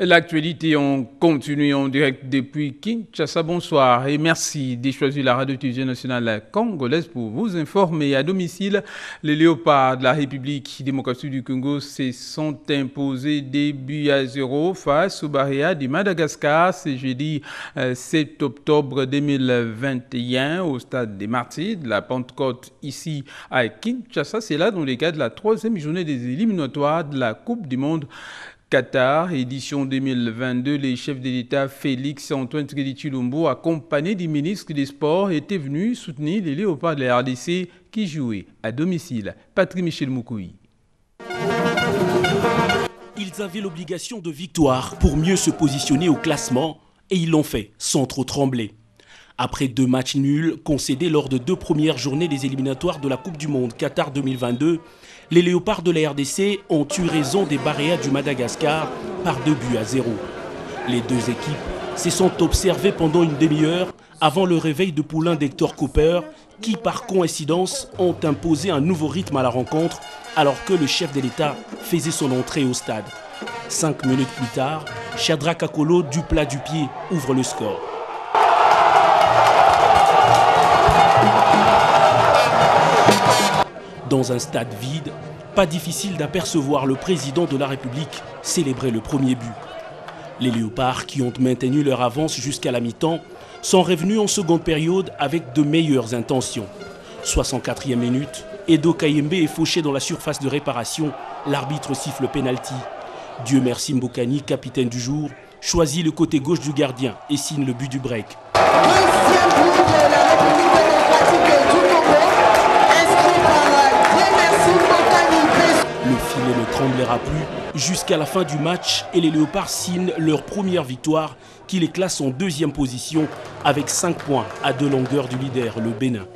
L'actualité, on continue en direct depuis Kinshasa. Bonsoir et merci de choisir la radio-télévision nationale congolaise pour vous informer. À domicile, les léopards de la République démocratique du Congo se sont imposés des buts à 0 face aux Barréas du Madagascar. C'est jeudi 7 octobre 2021 au stade des Martyrs de la Pentecôte ici à Kinshasa. C'est là dans le cadre de la 3e journée des éliminatoires de la Coupe du Monde Qatar, édition 2022, les chefs de l'État Félix Antoine Tshisekedi Tshilombo, accompagné du ministre des Sports, étaient venus soutenir les léopards de la RDC qui jouaient à domicile. Patrick Michel Moukoui. Ils avaient l'obligation de victoire pour mieux se positionner au classement et ils l'ont fait sans trop trembler. Après 2 matchs nuls concédés lors de 2 premières journées des éliminatoires de la Coupe du Monde Qatar 2022, les léopards de la RDC ont eu raison des Barréas du Madagascar par 2 buts à 0. Les 2 équipes se sont observées pendant une demi-heure avant le réveil de poulain d'Hector Cooper qui, par coïncidence, ont imposé un nouveau rythme à la rencontre alors que le chef de l'État faisait son entrée au stade. 5 minutes plus tard, Shadrack Akolo du plat du pied ouvre le score. Dans un stade vide, pas difficile d'apercevoir le président de la République célébrer le premier but. Les léopards, qui ont maintenu leur avance jusqu'à la mi-temps, sont revenus en seconde période avec de meilleures intentions. 64e minute, Edo Kayembe est fauché dans la surface de réparation, l'arbitre siffle pénalty. Dieu merci Mbokani, capitaine du jour, choisit le côté gauche du gardien et signe le but du break. Deuxième but de la République démocratique du Congo, inscrit par Dieu merci Mbokani. Le filet ne tremblera plus jusqu'à la fin du match et les léopards signent leur première victoire qui les classe en 2e position avec 5 points à 2 longueurs du leader, le Bénin.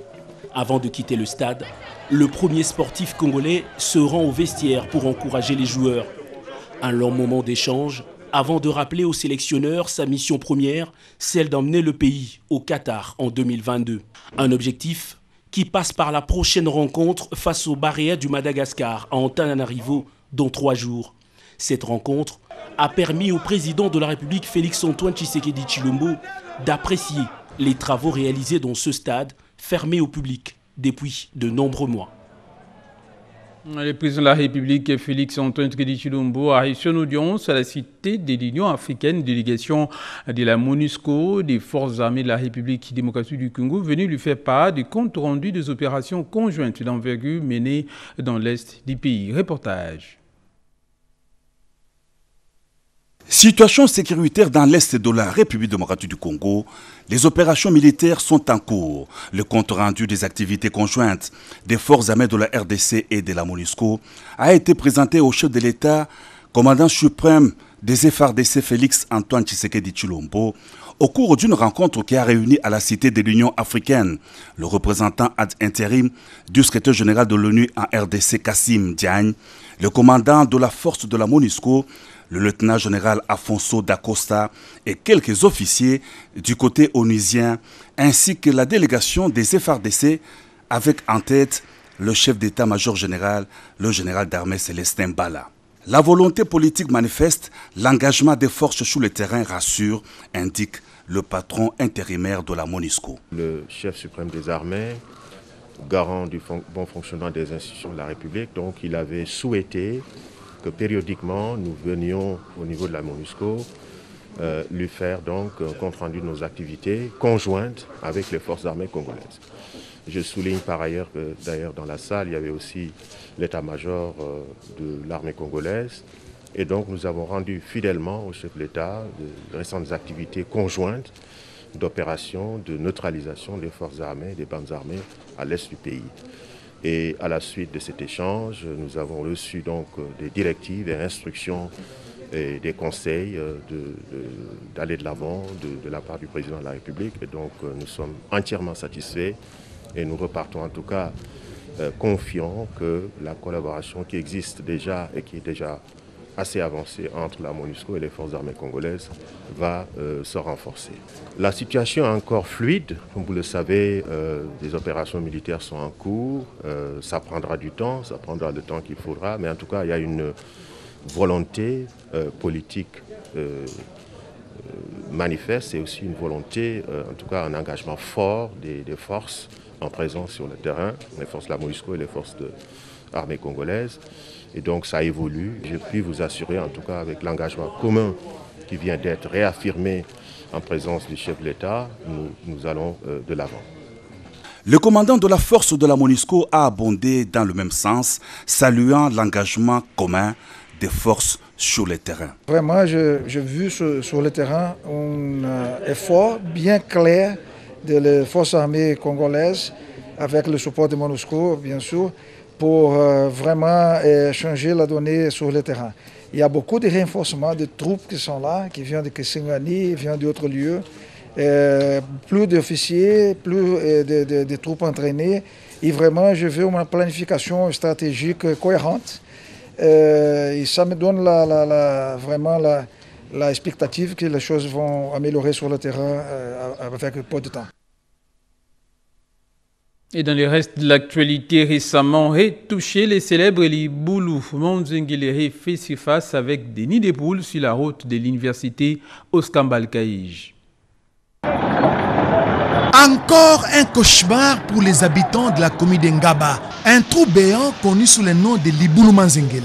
Avant de quitter le stade, le premier sportif congolais se rend au vestiaire pour encourager les joueurs. Un long moment d'échange avant de rappeler au sélectionneur sa mission première, celle d'emmener le pays au Qatar en 2022. Un objectif qui passe par la prochaine rencontre face aux Barréas du Madagascar à Antananarivo dans 3 jours. Cette rencontre a permis au président de la République Félix Antoine Tshisekedi Tshilombo d'apprécier les travaux réalisés dans ce stade fermé au public depuis de nombreux mois. Le président de la République, Félix Antoine Tshisekedi Tshilombo, a reçu une audience à la cité de l'Union africaine, délégation de la MONUSCO, des forces armées de la République démocratique du Congo, venue lui faire part du compte rendu des opérations conjointes d'envergure menées dans l'est du pays. Reportage. Situation sécuritaire dans l'est de la République démocratique du Congo, les opérations militaires sont en cours. Le compte rendu des activités conjointes des forces armées de la RDC et de la MONUSCO a été présenté au chef de l'État, commandant suprême des FARDC Félix Antoine Tshisekedi Tshilombo, au cours d'une rencontre qui a réuni à la Cité de l'Union africaine le représentant ad intérim du secrétaire général de l'ONU en RDC Kassim Diagne, le commandant de la force de la MONUSCO, le lieutenant-général Afonso Dacosta et quelques officiers du côté onusien, ainsi que la délégation des FARDC avec en tête le chef d'état-major général, le général d'armée Célestin Bala. La volonté politique manifeste, l'engagement des forces sur le terrain rassure, indique le patron intérimaire de la MONUSCO. Le chef suprême des armées, garant du bon fonctionnement des institutions de la République, donc il avait souhaité que périodiquement nous venions au niveau de la MONUSCO lui faire donc un compte rendu de nos activités conjointes avec les forces armées congolaises. Je souligne par ailleurs que d'ailleurs dans la salle il y avait aussi l'état-major de l'armée congolaise et donc nous avons rendu fidèlement au chef de l'État de récentes activités conjointes d'opérations de neutralisation des forces armées et des bandes armées à l'est du pays. Et à la suite de cet échange, nous avons reçu donc des directives, des instructions et des conseils d'aller de l'avant de la part du président de la République. Et donc nous sommes entièrement satisfaits et nous repartons en tout cas confiants que la collaboration qui existe déjà et qui est déjà assez avancée entre la MONUSCO et les forces armées congolaises va se renforcer. La situation est encore fluide, comme vous le savez, des opérations militaires sont en cours, ça prendra du temps, ça prendra le temps qu'il faudra, mais en tout cas il y a une volonté politique manifeste, c'est aussi une volonté, en tout cas un engagement fort des forces en présence sur le terrain, les forces de la MONUSCO et les forces de l'armée congolaise. Et donc ça évolue. Je puis vous assurer, en tout cas avec l'engagement commun qui vient d'être réaffirmé en présence du chef de l'État, nous allons de l'avant. Le commandant de la force de la MONUSCO a abondé dans le même sens, saluant l'engagement commun des forces sur le terrain. Vraiment, j'ai vu sur le terrain un effort bien clair des forces armées congolaises, avec le support de MONUSCO, bien sûr, pour vraiment changer la donnée sur le terrain. Il y a beaucoup de renforcements de troupes qui sont là, qui viennent de Kisangani, qui viennent d'autres lieux. Plus d'officiers, plus de troupes entraînées. Et vraiment, je veux une planification stratégique cohérente. Et ça me donne vraiment la expectative que les choses vont améliorer sur le terrain avec peu de temps. Et dans le reste de l'actualité, récemment retouché, les célèbres Liboulou Manzengele fait surface avec des nids de poules sur la route de l'université Oscar Balkaïj. Encore un cauchemar pour les habitants de la commune d'Engaba. Un trou béant connu sous le nom de Liboulou Manzengele.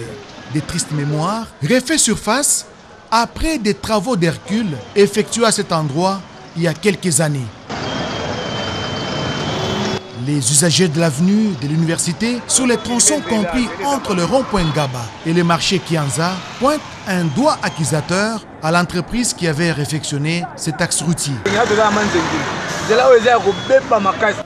Des tristes mémoires refait surface après des travaux d'Hercule effectués à cet endroit il y a quelques années. Les usagers de l'avenue de l'université, sur les tronçons compris entre le rond-point Ngaba et le marché Kianza, pointent un doigt accusateur à l'entreprise qui avait réfectionné cet axe routier.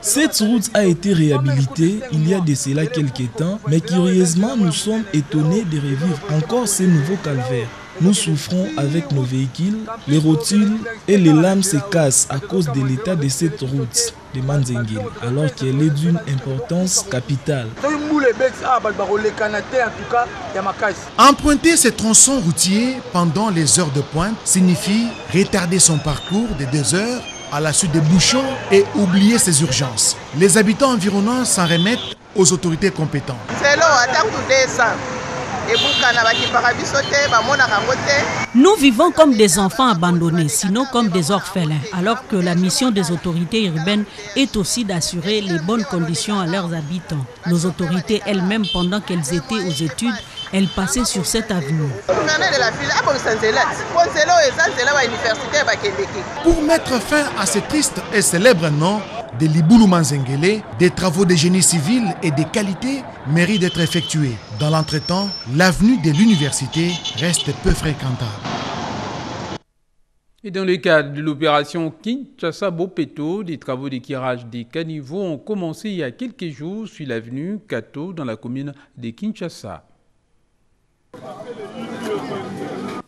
Cette route a été réhabilitée il y a de cela quelques temps, mais curieusement, nous sommes étonnés de revivre encore ces nouveaux calvaires. Nous souffrons avec nos véhicules, les rotules et les lames se cassent à cause de l'état de cette route de Manzengele, alors qu'elle est d'une importance capitale. Emprunter ces tronçons routiers pendant les heures de pointe signifie retarder son parcours de 2 heures à la suite des bouchons et oublier ses urgences. Les habitants environnants s'en remettent aux autorités compétentes. Nous vivons comme des enfants abandonnés, sinon comme des orphelins, alors que la mission des autorités urbaines est aussi d'assurer les bonnes conditions à leurs habitants. Nos autorités elles-mêmes, pendant qu'elles étaient aux études, elles passaient sur cette avenue. Pour mettre fin à ce triste et célèbre nom de Liboulou Manzengele, des travaux de génie civil et de qualité méritent d'être effectués. Dans l'entretemps, l'avenue de l'université reste peu fréquentable. Et dans le cadre de l'opération Kinshasa-Bopeto, des travaux d'éclairage des caniveaux ont commencé il y a quelques jours sur l'avenue Kato dans la commune de Kinshasa.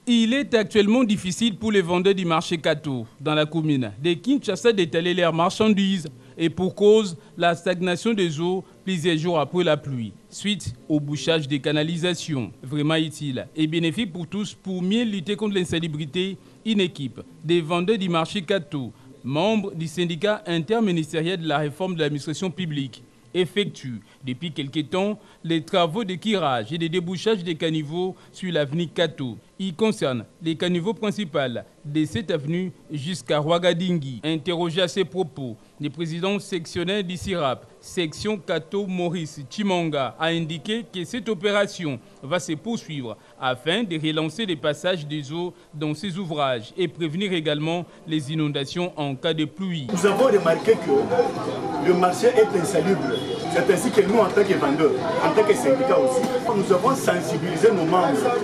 Il est actuellement difficile pour les vendeurs du marché Kato dans la commune de Kinshasa d'étaler leurs marchandises et pour cause la stagnation des eaux plusieurs jours après la pluie, suite au bouchage des canalisations. Vraiment utile et bénéfique pour tous pour mieux lutter contre l'insalubrité. Une équipe des vendeurs du marché Kato, membres du syndicat interministériel de la réforme de l'administration publique, effectue depuis quelque temps les travaux de curage et de débouchage des caniveaux sur l'avenue Kato. Il concerne les caniveaux principaux de cette avenue jusqu'à Ouagadingui. Interrogé à ces propos, le président sectionnaire du CIRAP, section Kato Maurice Chimanga, a indiqué que cette opération va se poursuivre afin de relancer les passages des eaux dans ces ouvrages et prévenir également les inondations en cas de pluie. Nous avons remarqué que le marché est insalubre. C'est ainsi que nous, en tant que vendeurs, en tant que syndicat aussi, nous avons sensibilisé nos membres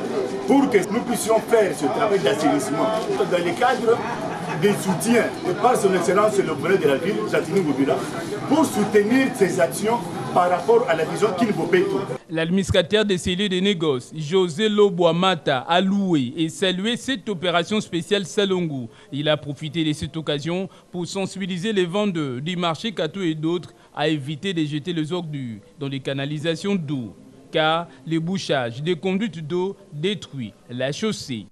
pour que nous puissions faire ce travail d'assainissement dans le cadre des soutiens de par son excellence le gouverneur de la ville, Jatini Boubila, pour soutenir ces actions par rapport à la vision Kinbopeto. L'administrateur des cellules de négoce, José Loboamata, a loué et salué cette opération spéciale Salongo. Il a profité de cette occasion pour sensibiliser les vendeurs du marché Kato et d'autres à éviter de jeter les ordures dans les canalisations d'eau, car le bouchage des conduites d'eau détruit la chaussée.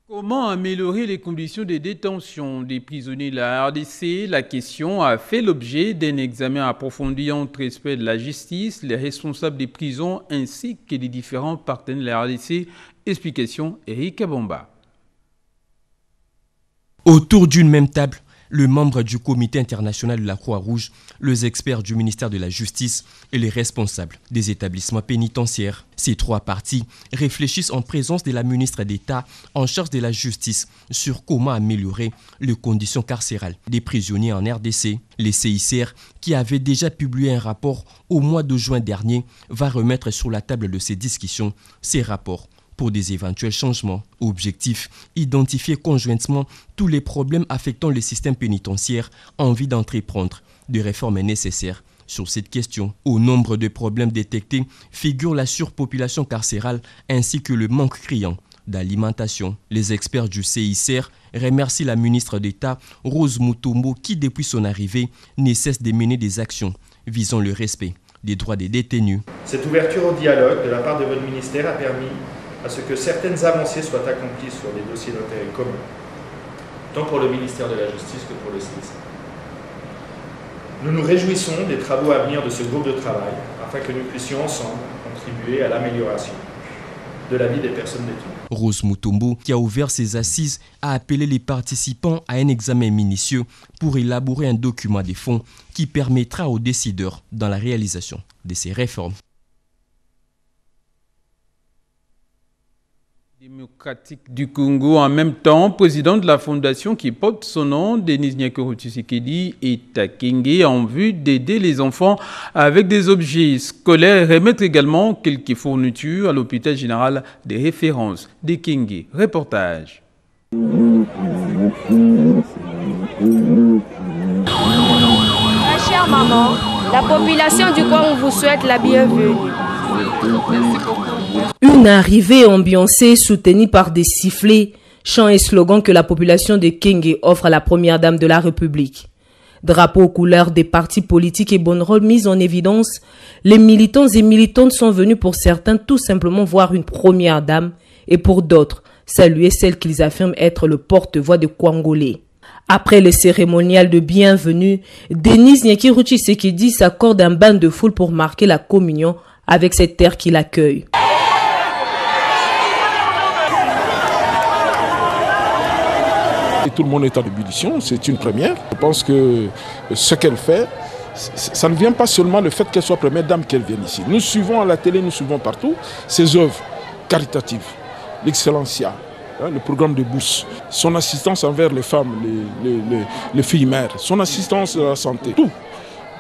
Comment améliorer les conditions de détention des prisonniers de la RDC? La question a fait l'objet d'un examen approfondi entre experts de la justice, les responsables des prisons ainsi que les différents partenaires de la RDC. Explication, Eric Abomba. Autour d'une même table, le membre du comité international de la Croix-Rouge, les experts du ministère de la Justice et les responsables des établissements pénitentiaires. Ces trois parties réfléchissent en présence de la ministre d'État en charge de la justice sur comment améliorer les conditions carcérales des prisonniers en RDC. Le CICR, qui avait déjà publié un rapport au mois de juin dernier, va remettre sur la table de ces discussions ces rapports pour des éventuels changements. Objectif, identifier conjointement tous les problèmes affectant le système pénitentiaire en vue d'entreprendre des réformes nécessaires sur cette question. Au nombre de problèmes détectés figure la surpopulation carcérale ainsi que le manque criant d'alimentation. Les experts du CICR remercient la ministre d'État Rose Mutombo qui, depuis son arrivée, ne cesse de mener des actions visant le respect des droits des détenus. Cette ouverture au dialogue de la part de votre ministère a permis à ce que certaines avancées soient accomplies sur des dossiers d'intérêt commun, tant pour le ministère de la Justice que pour le CICR. Nous nous réjouissons des travaux à venir de ce groupe de travail, afin que nous puissions ensemble contribuer à l'amélioration de la vie des personnes détenues. Rose Mutombo, qui a ouvert ses assises, a appelé les participants à un examen minutieux pour élaborer un document de fond qui permettra aux décideurs dans la réalisation de ces réformes. Démocratique du Congo, en même temps, président de la fondation qui porte son nom, Denis Nyakero Tshisekedi, est à Kenge en vue d'aider les enfants avec des objets scolaires et remettre également quelques fournitures à l'hôpital général des références de Kenge. Reportage. Ma chère maman, la population du Congo vous souhaite la bienvenue. Une arrivée ambiancée soutenue par des sifflets, chants et slogans que la population de Kenge offre à la première dame de la République. Drapeaux aux couleurs des partis politiques et banderoles mises en évidence, les militants et militantes sont venus pour certains tout simplement voir une première dame et pour d'autres saluer celle qu'ils affirment être le porte-voix de Congolais. Après le cérémonial de bienvenue, Denis Nyakero Tshisekedi s'accorde un bain de foule pour marquer la communion avec cette terre qui l'accueille. Tout le monde est en ébullition, c'est une première. Je pense que ce qu'elle fait, ça ne vient pas seulement le fait qu'elle soit première dame qu'elle vienne ici. Nous suivons à la télé, nous suivons partout ses œuvres caritatives, l'excellencia, le programme de bourse, son assistance envers les femmes, les filles mères, son assistance à la santé, tout.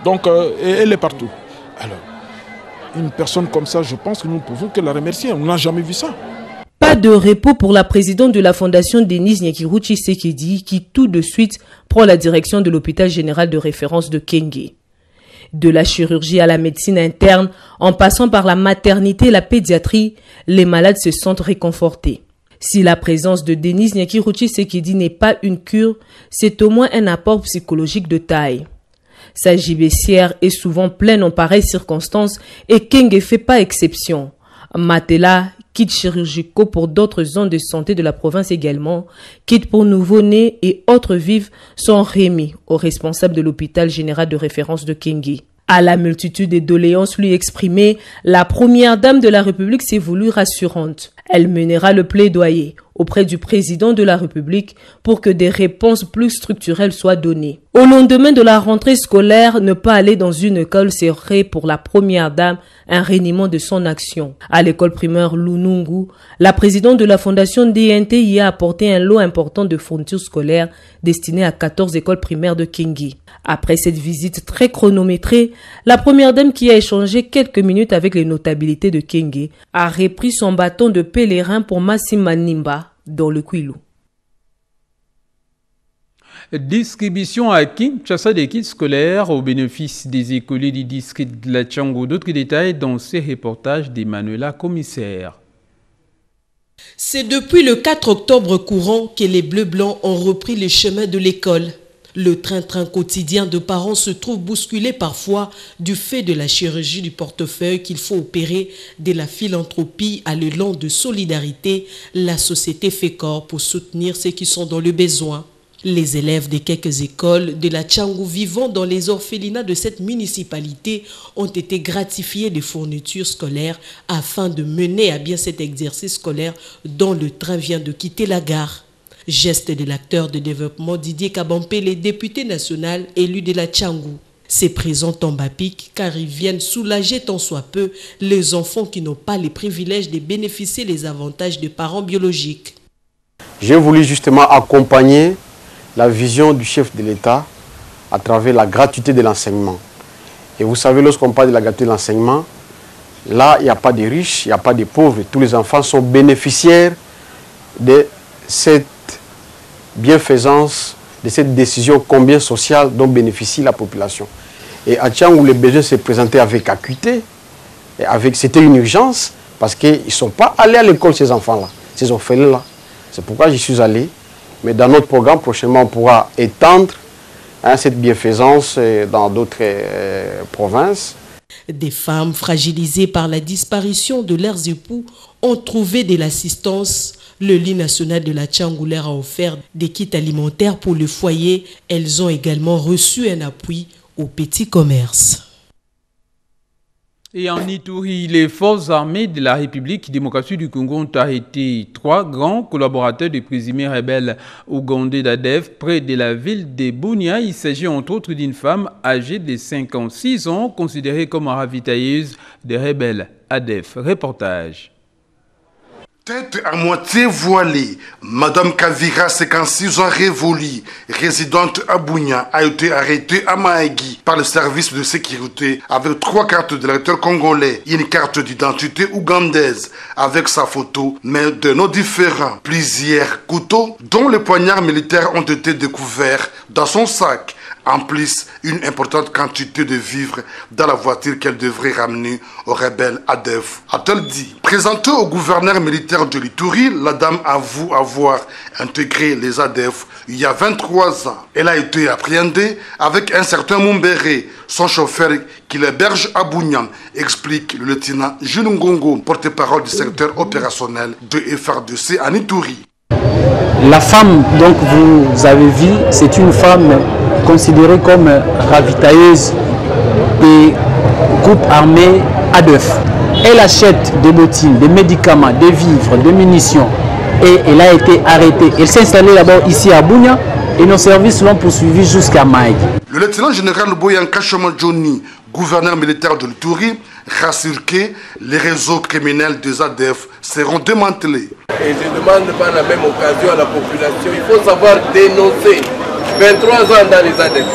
Donc elle est partout. Alors, une personne comme ça, je pense que nous ne pouvons que la remercier. On n'a jamais vu ça. Pas de repos pour la présidente de la fondation Denis Nyakero Tshisekedi qui tout de suite prend la direction de l'hôpital général de référence de Kenge. De la chirurgie à la médecine interne, en passant par la maternité et la pédiatrie, les malades se sentent réconfortés. Si la présence de Denis Nyakero Tshisekedi n'est pas une cure, c'est au moins un apport psychologique de taille. Sa gibecière est souvent pleine en pareilles circonstances et Kenge fait pas exception. Matelas, kits chirurgicaux pour d'autres zones de santé de la province également, kits pour nouveau-nés et autres vifs sont remis aux responsables de l'hôpital général de référence de Kenge. À la multitude de doléances lui exprimées, la première dame de la République s'est voulue rassurante. Elle mènera le plaidoyer auprès du président de la République pour que des réponses plus structurelles soient données. Au lendemain de la rentrée scolaire, ne pas aller dans une école serait pour la première dame un reniement de son action. À l'école primaire Lunungu, la présidente de la fondation DNT y a apporté un lot important de fournitures scolaires destinées à 14 écoles primaires de Kenge. Après cette visite très chronométrée, la première dame qui a échangé quelques minutes avec les notabilités de Kenge a repris son bâton de pèlerin pour Massima Nimba dans le Kwilu. Distribution à Kinshasa des kits scolaires au bénéfice des écoliers du district de la Tchango. D'autres détails dans ces reportages d'Emmanuela Commissaire. C'est depuis le 4 octobre courant que les Bleus Blancs ont repris le chemin de l'école. Le train-train quotidien de parents se trouve bousculé parfois du fait de la chirurgie du portefeuille qu'il faut opérer de la philanthropie à l'élan de solidarité. La société fait corps pour soutenir ceux qui sont dans le besoin. Les élèves de quelques écoles de la Tchangou vivant dans les orphelinats de cette municipalité ont été gratifiés de fournitures scolaires afin de mener à bien cet exercice scolaire dont le train vient de quitter la gare. Geste de l'acteur de développement Didier Kabampé, le député national élu de la Tchangou. Ces présents tombent à pic car ils viennent soulager tant soit peu les enfants qui n'ont pas les privilèges de bénéficier des avantages des parents biologiques. J'ai voulu justement accompagner la vision du chef de l'État à travers la gratuité de l'enseignement. Et vous savez, lorsqu'on parle de la gratuité de l'enseignement, là, il n'y a pas de riches, il n'y a pas de pauvres. Tous les enfants sont bénéficiaires de cette bienfaisance, de cette décision combien sociale dont bénéficie la population. Et à Tchangou, les besoins se présentaient avec acuité, c'était une urgence, parce qu'ils ne sont pas allés à l'école, ces enfants-là, ces orphelins-là. C'est pourquoi j'y suis allé. Mais dans notre programme, prochainement, on pourra étendre cette bienfaisance dans d'autres provinces. Des femmes fragilisées par la disparition de leurs époux ont trouvé de l'assistance. Le lit national de la Tchangou leur a offert des kits alimentaires pour le foyer. Elles ont également reçu un appui au petit commerce. Et en Ituri, les forces armées de la République démocratique du Congo ont arrêté 3 grands collaborateurs des présumés rebelles ougandais d'ADEF près de la ville de Bunia. Il s'agit entre autres d'une femme âgée de 56 ans, considérée comme ravitailleuse des rebelles ADEF. Reportage. Tête à moitié voilée, Madame Kavira, 56 ans révolue, résidente à Bunia, a été arrêtée à Mahagi par le service de sécurité avec 3 cartes de l'électeur congolais et une carte d'identité ougandaise avec sa photo, mais de noms différents. Plusieurs couteaux dont les poignards militaires ont été découverts dans son sac. En plus, une importante quantité de vivres dans la voiture qu'elle devrait ramener aux rebelles ADEF. A-t-elle dit? Présentée au gouverneur militaire de l'Ituri, la dame avoue avoir intégré les ADEF il y a 23 ans. Elle a été appréhendée avec un certain Mumbere, son chauffeur qui l'héberge à Bunyam, explique le lieutenant Jules Ngongo, porte-parole du secteur opérationnel de FRDC en Ituri. La femme, donc vous avez vu, c'est une femme considérée comme ravitailleuse des groupes armés ADEF. Elle achète des bottines, des médicaments, des vivres, des munitions et elle a été arrêtée. Elle s'est installée d'abord ici à Bunia et nos services l'ont poursuivie jusqu'à Maï. Le lieutenant général Boyan Kachoma Johnny, gouverneur militaire de l'Ituri, rassure que les réseaux criminels des ADF seront démantelés. Et je demande par la même occasion à la population, il faut savoir dénoncer 23 ans dans les ADF.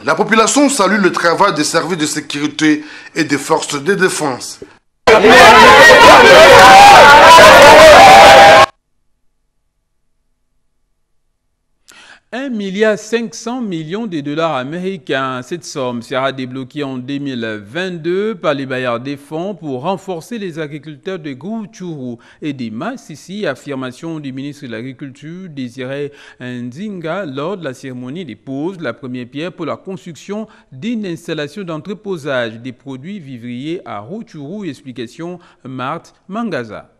La population salue le travail des services de sécurité et des forces de défense. 1,5 milliard de dollars américains. Cette somme sera débloquée en 2022 par les bailleurs des fonds pour renforcer les agriculteurs de Rutshuru et des Massissi, affirmation du ministre de l'Agriculture Désiré Nzinga lors de la cérémonie des poses, la première pierre pour la construction d'une installation d'entreposage des produits vivriers à Rutshuru. Explication Marthe Mangaza.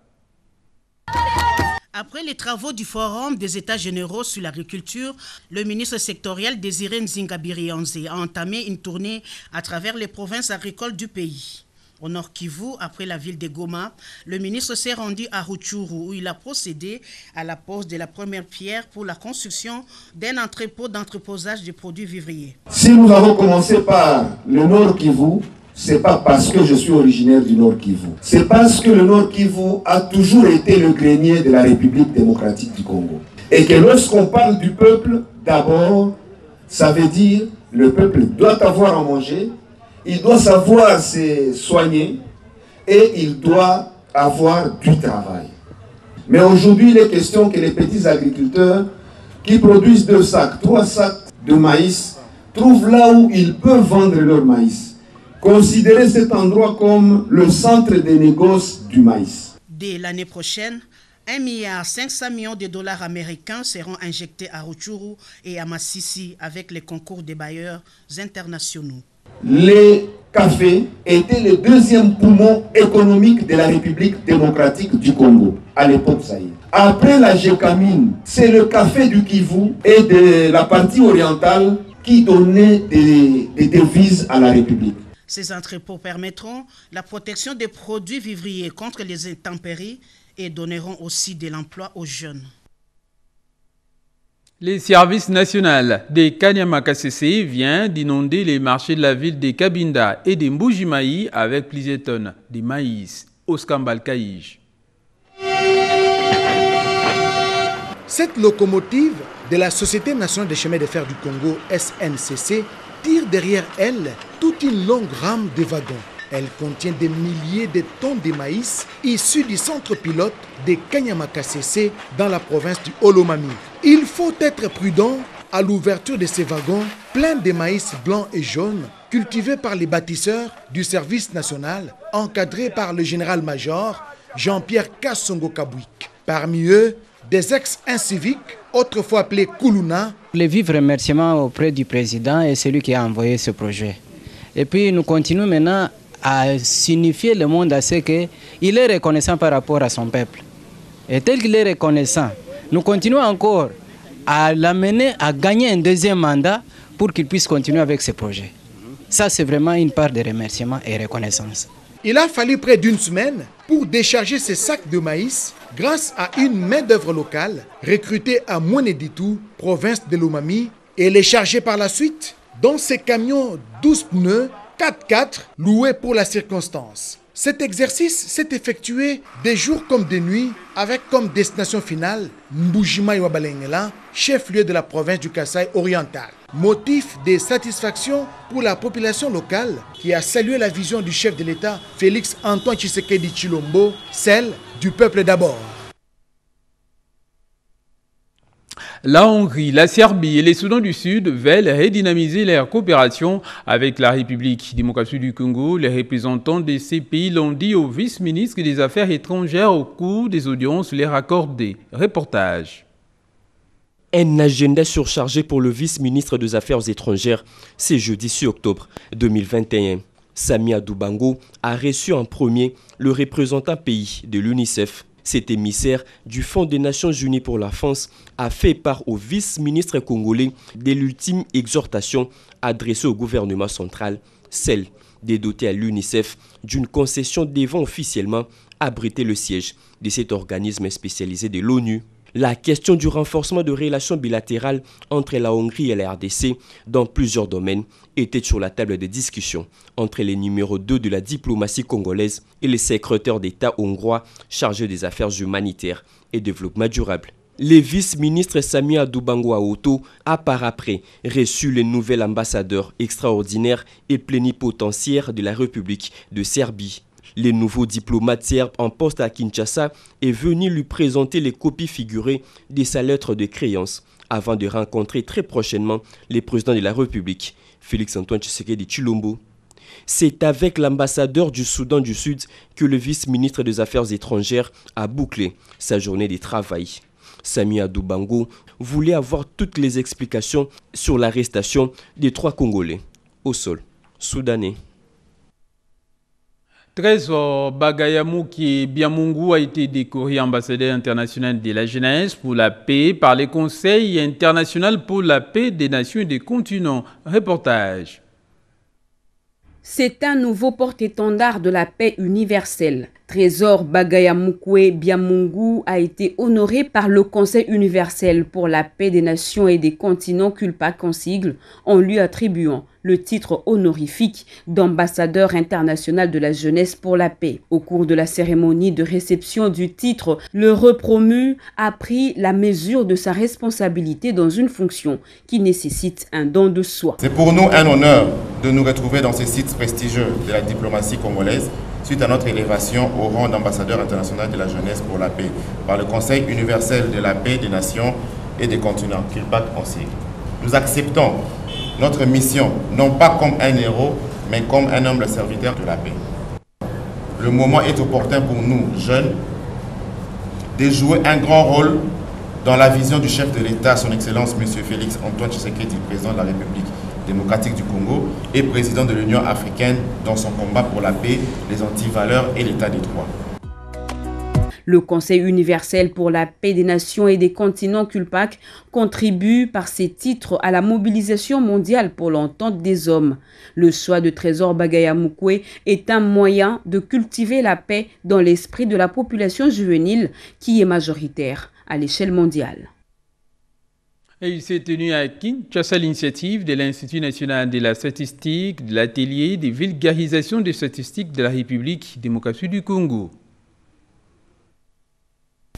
Après les travaux du Forum des États généraux sur l'agriculture, le ministre sectoriel Désiré Nzinga Birionze a entamé une tournée à travers les provinces agricoles du pays. Au Nord Kivu, après la ville de Goma, le ministre s'est rendu à Rutshuru où il a procédé à la pose de la première pierre pour la construction d'un entrepôt d'entreposage de produits vivriers. Si nous avons commencé par le Nord Kivu, c'est pas parce que je suis originaire du Nord Kivu. C'est parce que le Nord Kivu a toujours été le grenier de la République démocratique du Congo. Et que lorsqu'on parle du peuple, d'abord, ça veut dire le peuple doit avoir à manger, il doit savoir se soigner et il doit avoir du travail. Mais aujourd'hui, il est question que les petits agriculteurs qui produisent 2 sacs, 3 sacs de maïs trouvent là où ils peuvent vendre leur maïs. Considérez cet endroit comme le centre des négoces du maïs. Dès l'année prochaine, 1,5 milliard de dollars américains seront injectés à Rutshuru et à Masisi avec les concours des bailleurs internationaux. Les cafés étaient le deuxième poumon économique de la République démocratique du Congo, à l'époque Zaïre. Après la Gécamine, c'est le café du Kivu et de la partie orientale qui donnait des devises à la République. Ces entrepôts permettront la protection des produits vivriers contre les intempéries et donneront aussi de l'emploi aux jeunes. Les services nationaux des Kanyama-KCC viennent d'inonder les marchés de la ville de Kabinda et de Mbujimayi avec plusieurs tonnes de maïs. Oskambal Kaïj. Cette locomotive de la Société nationale des chemins de fer du Congo, SNCC, tire derrière elle toute une longue rame de wagons. Elle contient des milliers de tonnes de maïs issus du centre pilote de Kanyama-KCC dans la province du Olomami. Il faut être prudent à l'ouverture de ces wagons pleins de maïs blanc et jaune cultivés par les bâtisseurs du service national encadrés par le général-major Jean-Pierre Kassongo Kabouik. Parmi eux, des ex-inciviques, autrefois appelés Koulouna. Les vifs remerciements auprès du président et celui qui a envoyé ce projet. Et puis nous continuons maintenant à signifier le monde à ce qu'il est reconnaissant par rapport à son peuple. Et tel qu'il est reconnaissant, nous continuons encore à l'amener à gagner un deuxième mandat pour qu'il puisse continuer avec ce projet. Ça, c'est vraiment une part de remerciement et reconnaissance. Il a fallu près d'une semaine pour décharger ces sacs de maïs grâce à une main-d'œuvre locale recrutée à Mweneditu, province de l'Omami, et les charger par la suite dans ces camions 12 pneus 4x4 loués pour la circonstance. Cet exercice s'est effectué des jours comme des nuits avec comme destination finale Mbujimayi Wabalengela, chef-lieu de la province du Kasaï oriental. Motif de satisfaction pour la population locale qui a salué la vision du chef de l'État Félix Antoine Tshisekedi Tshilombo, celle du peuple d'abord. La Hongrie, la Serbie et les Soudans du Sud veulent redynamiser leur coopération avec la République démocratique du Congo. Les représentants de ces pays l'ont dit au vice-ministre des Affaires étrangères au cours des audiences les raccordées. Reportage. Un agenda surchargé pour le vice-ministre des Affaires étrangères, c'est jeudi 6 octobre 2021. Sami Adoubango a reçu en premier le représentant pays de l'UNICEF. Cet émissaire du Fonds des Nations Unies pour la France a fait part au vice-ministre congolais de l'ultime exhortation adressée au gouvernement central, celle de doter à l'UNICEF d'une concession devant officiellement abriter le siège de cet organisme spécialisé de l'ONU. La question du renforcement de relations bilatérales entre la Hongrie et la RDC dans plusieurs domaines était sur la table de discussion entre les numéros 2 de la diplomatie congolaise et les secrétaires d'État hongrois chargés des affaires humanitaires et développement durable. Le vice-ministre Sami Adoubango Aoto a par après reçu le nouvel ambassadeur extraordinaire et plénipotentiaire de la République de Serbie. Le nouveau diplomate serbe en poste à Kinshasa est venu lui présenter les copies figurées de sa lettre de créance avant de rencontrer très prochainement le président de la République, Félix Antoine Tshisekedi Tshilombo. C'est avec l'ambassadeur du Soudan du Sud que le vice-ministre des Affaires étrangères a bouclé sa journée de travail. Sami Adoubango voulait avoir toutes les explications sur l'arrestation des 3 Congolais au sol soudanais. Trésor Bagayamuki Biamungu a été décoré ambassadeur international de la jeunesse pour la paix par le Conseil international pour la paix des nations et des continents. Reportage. C'est un nouveau porte-étendard de la paix universelle. Trésor Bagayamukwe Biamungu a été honoré par le Conseil universel pour la paix des nations et des continents CULPAC en sigle, en lui attribuant le titre honorifique d'ambassadeur international de la jeunesse pour la paix. Au cours de la cérémonie de réception du titre, le repromu a pris la mesure de sa responsabilité dans une fonction qui nécessite un don de soi. C'est pour nous un honneur de nous retrouver dans ces sites prestigieux de la diplomatie congolaise suite à notre élévation au rang d'ambassadeur international de la jeunesse pour la paix par le Conseil universel de la paix des nations et des continents, CULPAC en sigle. Nous acceptons notre mission, non pas comme un héros, mais comme un humble serviteur de la paix. Le moment est opportun pour nous, jeunes, de jouer un grand rôle dans la vision du chef de l'État, son Excellence M. Félix Antoine Tshisekedi, président de la République démocratique du Congo et président de l'Union africaine dans son combat pour la paix, les antivaleurs et l'état des droits. Le Conseil universel pour la paix des nations et des continents CULPAC contribue par ses titres à la mobilisation mondiale pour l'entente des hommes. Le choix de Trésor Bagaya Mukwe est un moyen de cultiver la paix dans l'esprit de la population juvénile qui est majoritaire à l'échelle mondiale. Et il s'est tenu à Kinshasa l'initiative de l'Institut national de la statistique, de l'atelier de vulgarisation des statistiques de la République démocratique du Congo.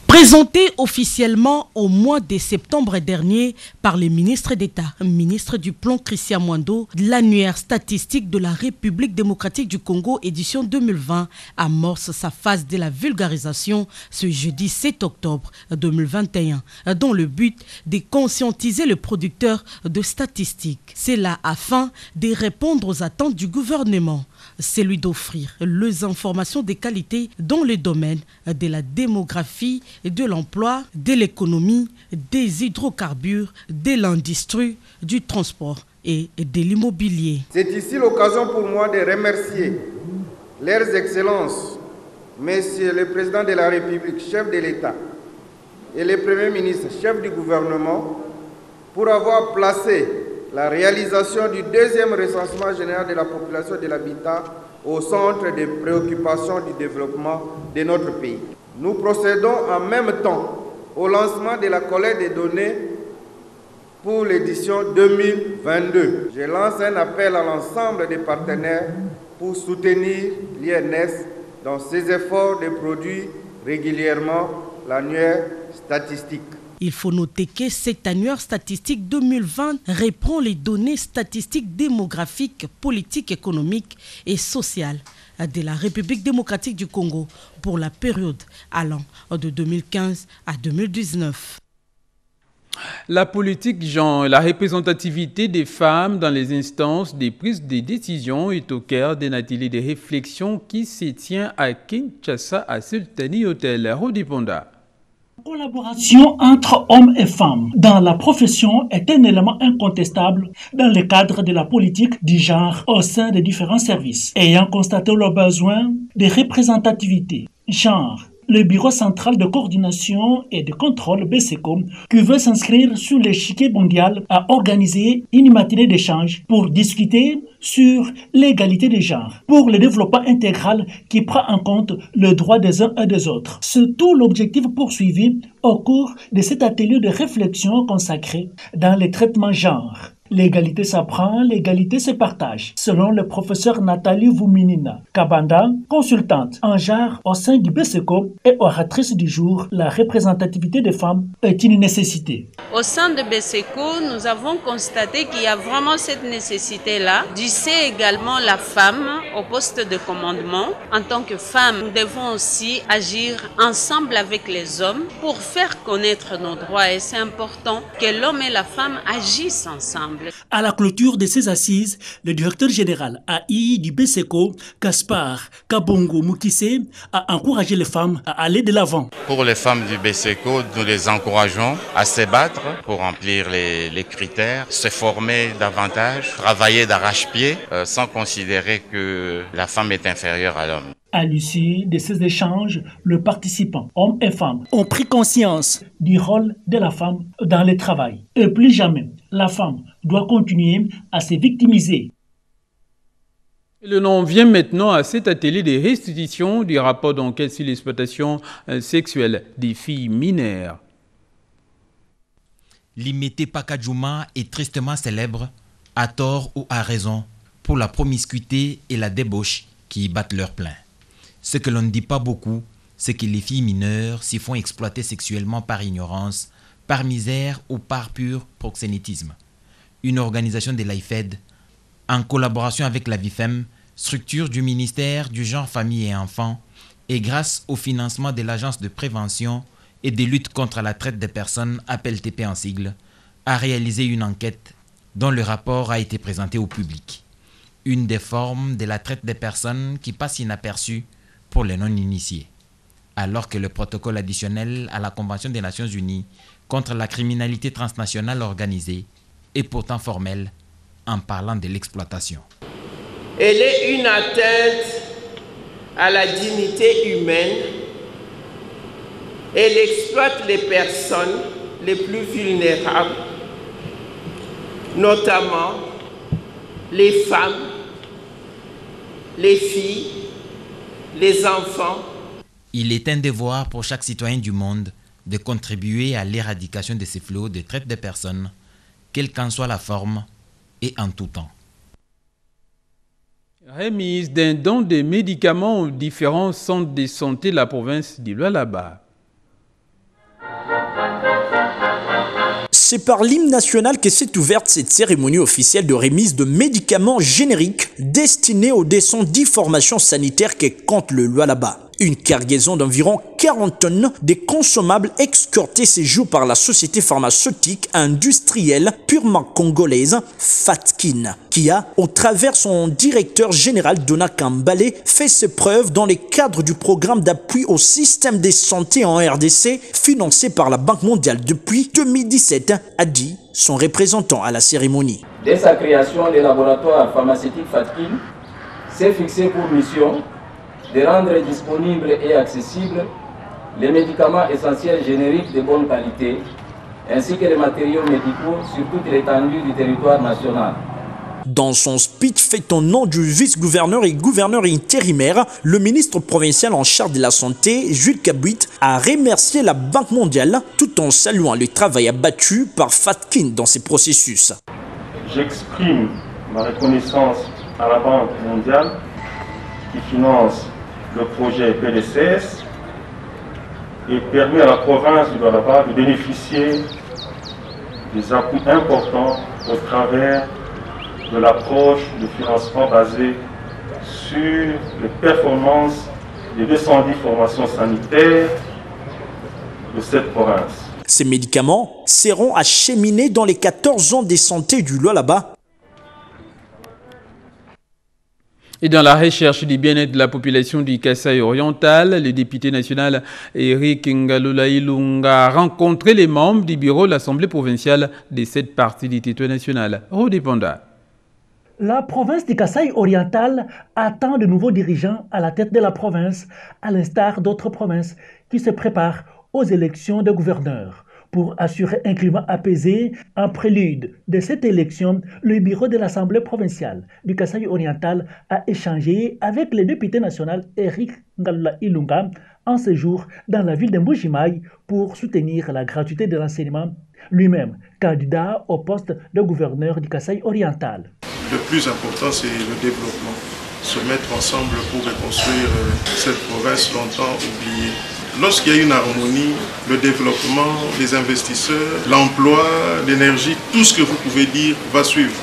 Présenté officiellement au mois de septembre dernier par le ministre d'État, ministre du Plan Christian Mwando, l'annuaire statistique de la République démocratique du Congo édition 2020 amorce sa phase de la vulgarisation ce jeudi 7 octobre 2021 dans le but de conscientiser le producteur de statistiques. C'est là afin de répondre aux attentes du gouvernement. C'est lui d'offrir les informations de qualité dans le domaine de la démographie, de l'emploi, de l'économie, des hydrocarbures, de l'industrie, du transport et de l'immobilier. C'est ici l'occasion pour moi de remercier leurs excellences, Monsieur le Président de la République, chef de l'État, et le Premier ministre, chef du gouvernement, pour avoir placé la réalisation du deuxième recensement général de la population de l'habitat au centre des préoccupations du développement de notre pays. Nous procédons en même temps au lancement de la collecte des données pour l'édition 2022. Je lance un appel à l'ensemble des partenaires pour soutenir l'INS dans ses efforts de produire régulièrement l'annuaire statistique. Il faut noter que cet annuaire statistique 2020 reprend les données statistiques démographiques, politiques, économiques et sociales de la République démocratique du Congo pour la période allant de 2015 à 2019. La politique genre et la représentativité des femmes dans les instances des prises de décision est au cœur d'un atelier de réflexion qui se tient à Kinshasa à Sultani Hotel. Rodi Ponda. La collaboration entre hommes et femmes dans la profession est un élément incontestable dans le cadre de la politique du genre au sein des différents services. Ayant constaté le besoin de représentativité genre, le Bureau central de coordination et de contrôle BCECO, qui veut s'inscrire sur l'échiquier mondial, a organisé une matinée d'échange pour discuter sur l'égalité des genres, pour le développement intégral qui prend en compte le droit des uns et des autres. C'est tout l'objectif poursuivi au cours de cet atelier de réflexion consacré dans les traitements genre. L'égalité s'apprend, l'égalité se partage. Selon le professeur Nathalie Vouminina Kabanda, consultante en genre au sein du BCECO et oratrice du jour, la représentativité des femmes est une nécessité. Au sein de BCECO, nous avons constaté qu'il y a vraiment cette nécessité-là d'hisser également la femme au poste de commandement. En tant que femme, nous devons aussi agir ensemble avec les hommes pour faire connaître nos droits et c'est important que l'homme et la femme agissent ensemble. À la clôture de ces assises, le directeur général AI du BCECO, Gaspard Kabongo Mukise, a encouragé les femmes à aller de l'avant. Pour les femmes du BCECO, nous les encourageons à se battre pour remplir les critères, se former davantage, travailler d'arrache-pied sans considérer que la femme est inférieure à l'homme. À l'issue de ces échanges, les participants, hommes et femmes, ont pris conscience du rôle de la femme dans le travail. Et plus jamais, la femme doit continuer à se victimiser. Le nom vient maintenant à cet atelier de restitution du rapport d'enquête sur l'exploitation sexuelle des filles mineures. Limité Pakadjouma est tristement célèbre, à tort ou à raison, pour la promiscuité et la débauche qui y battent leur plein. Ce que l'on ne dit pas beaucoup, c'est que les filles mineures s'y font exploiter sexuellement par ignorance, par misère ou par pur proxénétisme. Une organisation de l'AIFED, en collaboration avec la VIFEM, structure du ministère du genre, famille et enfants, et grâce au financement de l'Agence de prévention et de lutte contre la traite des personnes, APLTP en sigle, a réalisé une enquête dont le rapport a été présenté au public. Une des formes de la traite des personnes qui passe inaperçue pour les non-initiés. alors que le protocole additionnel à la Convention des Nations Unies contre la criminalité transnationale organisée est pourtant formel en parlant de l'exploitation. Elle est une atteinte à la dignité humaine. Elle exploite les personnes les plus vulnérables, notamment les femmes, les filles, les enfants. Il est un devoir pour chaque citoyen du monde de contribuer à l'éradication de ces fléaux de traite des personnes, quelle qu'en soit la forme et en tout temps. Remise d'un don de médicaments aux différents centres de santé de la province du Lualaba. C'est par l'hymne national que s'est ouverte cette cérémonie officielle de remise de médicaments génériques destinés aux 210 formations sanitaires que compte le Lualaba. Une cargaison d'environ 40 tonnes de consommables escortés ces jours par la société pharmaceutique industrielle purement congolaise Fatkin, qui a, au travers son directeur général Dona Kambale, fait ses preuves dans le cadre du programme d'appui au système de santé en RDC financé par la Banque mondiale depuis 2017, a dit son représentant à la cérémonie. Dès sa création, le laboratoire pharmaceutique Fatkin s'est fixé pour mission de rendre disponibles et accessibles les médicaments essentiels génériques de bonne qualité, ainsi que les matériaux médicaux sur toute l'étendue du territoire national. Dans son speech fait au nom du vice-gouverneur et gouverneur intérimaire, le ministre provincial en charge de la santé, Jules Kabuit, a remercié la Banque mondiale tout en saluant le travail abattu par Fatkin dans ces processus. J'exprime ma reconnaissance à la Banque mondiale qui finance le projet PDCS et permet à la province du Lualaba de bénéficier des appuis importants au travers de l'approche de financement basée sur les performances des 210 formations sanitaires de cette province. Ces médicaments seront acheminés dans les 14 zones de santé du Lualaba. Et dans la recherche du bien-être de la population du Kasaï oriental, le député national Eric Ngalula Ilunga a rencontré les membres du bureau de l'Assemblée provinciale de cette partie du territoire national. Rodépanda. La province du Kasaï oriental attend de nouveaux dirigeants à la tête de la province, à l'instar d'autres provinces qui se préparent aux élections de gouverneurs. Pour assurer un climat apaisé, en prélude de cette élection, le bureau de l'Assemblée provinciale du Kasaï oriental a échangé avec le député national Eric Ngalula Ilunga en séjour dans la ville de Mbujimaï pour soutenir la gratuité de l'enseignement, lui-même candidat au poste de gouverneur du Kasaï oriental. Le plus important, c'est le développement. Se mettre ensemble pour reconstruire cette province longtemps oubliée. Lorsqu'il y a une harmonie, le développement, les investisseurs, l'emploi, l'énergie, tout ce que vous pouvez dire va suivre.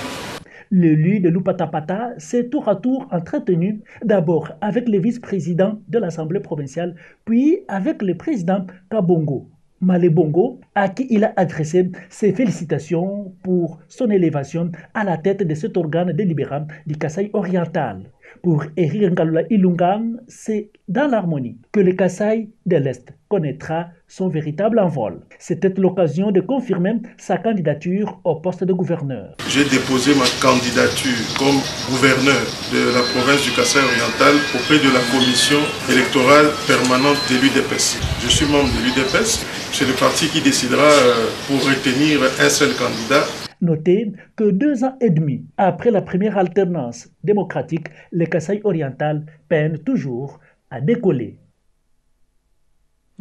L'élu de Lupatapata s'est tour à tour entretenu d'abord avec le vice-président de l'Assemblée provinciale, puis avec le président Kabongo Malebongo, à qui il a adressé ses félicitations pour son élévation à la tête de cet organe délibérant du Kasaï oriental. Pour Eric Ngalula Ilunga, c'est dans l'harmonie que le Kasaï de l'Est connaîtra son véritable envol. C'était l'occasion de confirmer sa candidature au poste de gouverneur. J'ai déposé ma candidature comme gouverneur de la province du Kasaï oriental auprès de la commission électorale permanente de l'UDPS. Je suis membre de l'UDPS, c'est le parti qui décidera pour retenir un seul candidat. Notez que 2 ans et demi après la première alternance démocratique, le Kasaï oriental peine toujours à décoller.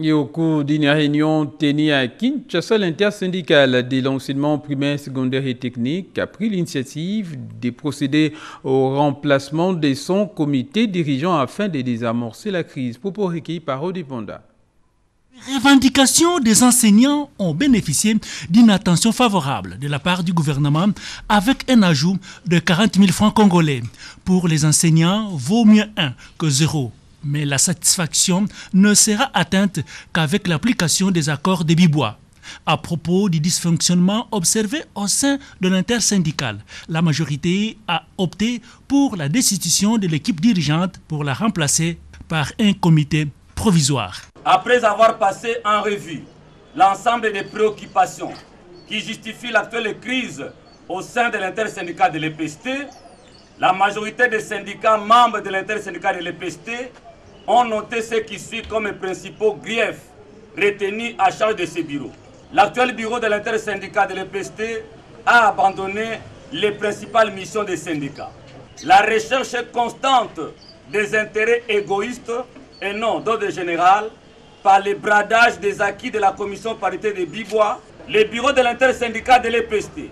Et au cours d'une réunion tenue à Kinshasa, l'intersyndicale de l'enseignement primaire, secondaire et technique a pris l'initiative de procéder au remplacement de son comité dirigeant afin de désamorcer la crise. Propos recueillis par Odépanda. Les revendications des enseignants ont bénéficié d'une attention favorable de la part du gouvernement avec un ajout de 40 000 francs congolais. Pour les enseignants, vaut mieux 1 que 0. Mais la satisfaction ne sera atteinte qu'avec l'application des accords de Bibois. À propos du dysfonctionnement observé au sein de l'intersyndicale, la majorité a opté pour la destitution de l'équipe dirigeante pour la remplacer par un comité provisoire. Après avoir passé en revue l'ensemble des préoccupations qui justifient l'actuelle crise au sein de l'intersyndicat de l'EPST, la majorité des syndicats membres de l'intersyndicat de l'EPST ont noté ce qui suit comme principaux griefs retenus à charge de ces bureaux. L'actuel bureau de l'intersyndicat de l'EPST a abandonné les principales missions des syndicats. La recherche constante des intérêts égoïstes et non d'ordre général par le bradage des acquis de la commission paritaire de Bibois, le bureau de l'intersyndicat de l'EPST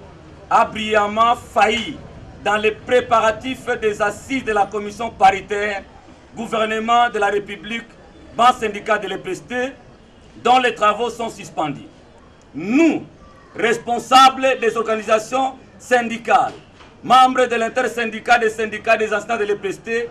a brillamment failli dans les préparatifs des assises de la commission paritaire gouvernement de la République, banc syndicat de l'EPST, dont les travaux sont suspendus. Nous, responsables des organisations syndicales, membres de l'intersyndicat des syndicats des enseignants de l'EPST,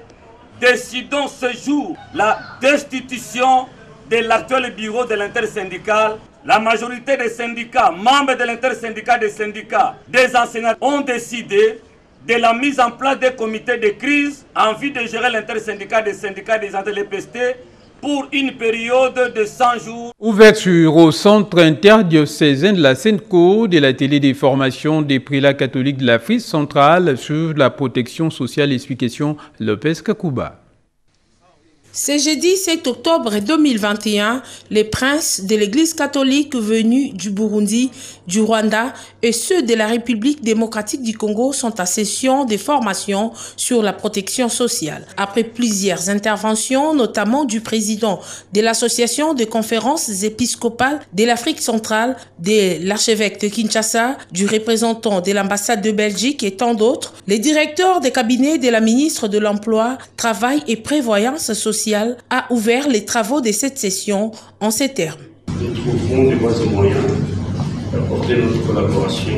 décidons ce jour la destitution de l'actuel bureau de l'intersyndical. La majorité des syndicats, membres de l'intersyndicat des syndicats des enseignants, ont décidé de la mise en place des comités de crise en vue de gérer l'intersyndicat des syndicats des enseignants de l'EPST pour une période de 100 jours. Ouverture au centre interdiocésain de la Sainte-Côte de la télé des formations des prélats catholiques de l'Afrique centrale sur la protection sociale, explication Lopez Kakouba. Ce jeudi 7 octobre 2021, les princes de l'Église catholique venus du Burundi, du Rwanda et ceux de la République démocratique du Congo sont en session de formation sur la protection sociale. Après plusieurs interventions, notamment du président de l'Association de conférences épiscopales de l'Afrique centrale, de l'archevêque de Kinshasa, du représentant de l'ambassade de Belgique et tant d'autres, le directeur des cabinets de la ministre de l'Emploi, Travail et Prévoyance sociale a ouvert les travaux de cette session en ces termes. Nous trouverons des voies et moyens d'apporter notre collaboration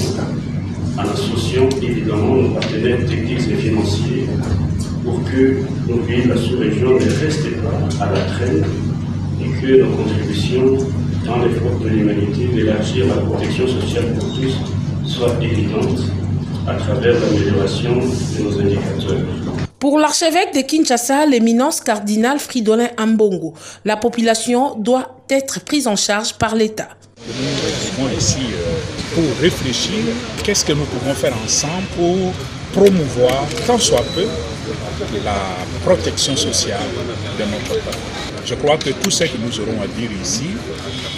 en associant évidemment nos partenaires techniques et financiers pour que nos pays de la sous-région ne restent pas à la traîne et que nos contributions dans l'effort de l'humanité d'élargir la protection sociale pour tous soient évidentes à travers l'amélioration de nos indicateurs. Pour l'archevêque de Kinshasa, l'éminence cardinal Fridolin Ambongo, la population doit être prise en charge par l'État. Nous sommes ici pour réfléchir qu'est-ce que nous pouvons faire ensemble pour promouvoir, tant soit peu, la protection sociale de notre peuple. Je crois que tout ce que nous aurons à dire ici,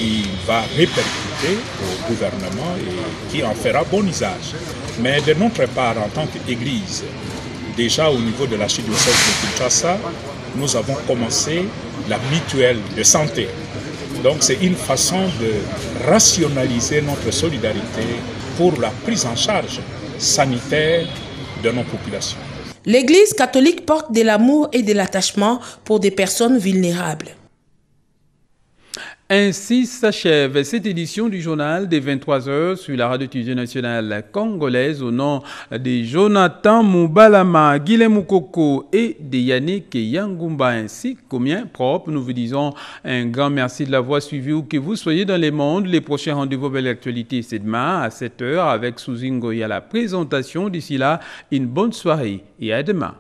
il va répercuter au gouvernement et qui en fera bon usage. Mais de notre part, en tant qu'Église, déjà au niveau de l'archidiocèse de Kinshasa, nous avons commencé la mutuelle de santé. Donc c'est une façon de rationaliser notre solidarité pour la prise en charge sanitaire de nos populations. L'Église catholique porte de l'amour et de l'attachement pour des personnes vulnérables. Ainsi s'achève cette édition du journal des 23h sur la radio-télévision nationale congolaise au nom de Jonathan Moubalama, Guilhem Moukoko et de Yannick Yangumba ainsi qu'au mien propre. Nous vous disons un grand merci de l'avoir suivi où que vous soyez dans les mondes. Les prochains rendez-vous avec l'actualité, c'est demain à 7h avec Souzingo et à la présentation. D'ici là, une bonne soirée et à demain.